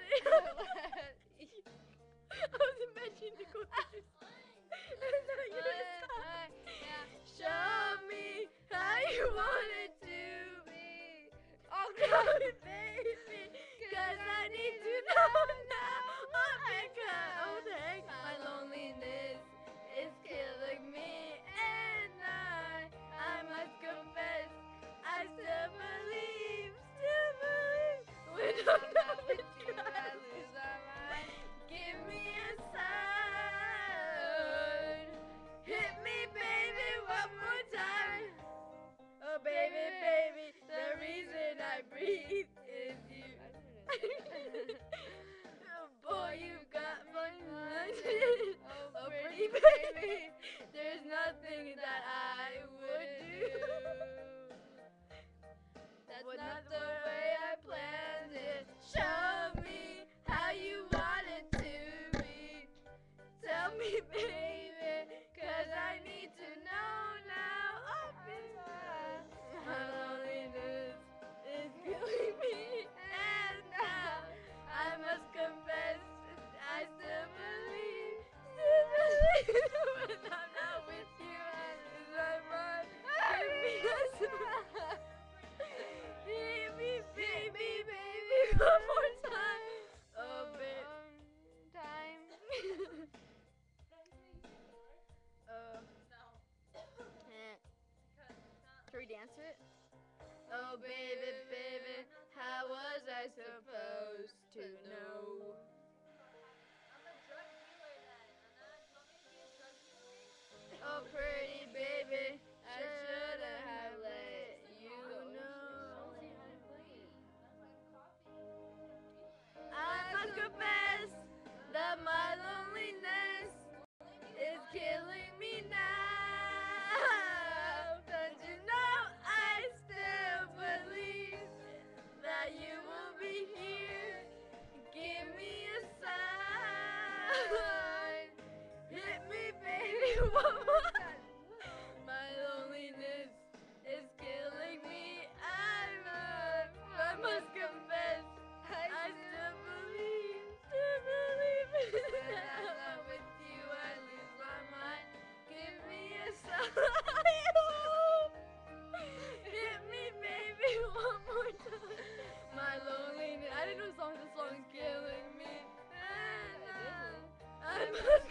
I was imagining the go through. And now you stop. Show me how you want it to be. Oh Tell God. me, baby, 'cause I need to know now. Oh, because, oh, dang, my loneliness is killing me, and I must confess, I still believe, when I'm not with you, I lose my mind. Give me a sign, hit me, baby, one more time. Oh, baby, baby, the reason I breathe is you. Oh, boy, you got my mind. Oh, pretty baby, there's nothing that I would do. That's not the way I planned it. Show me how you want it to be. Tell me, baby, 'cause I need to know now. Oh, baby, my loneliness is killing me, and now I must confess I still believe, when I'm not with you, I lose my mind. Give me a sign. Hit me, baby, baby, one more time. Oh, baby. Time. Should we dance to it? Oh, baby, baby, how was I supposed to know? Oh, pretty baby, I shouldn't have let you know. I must confess that my loneliness is killing me now. Don't you know I still believe that you will be here. Give me a sign. Hit me, baby, one more time. My loneliness is killing me. I must confess, I still believe, when I'm not with you, I lose my mind. Give me a sign. Hit me, baby, one more time. My loneliness, I didn't know this song is killing me. I must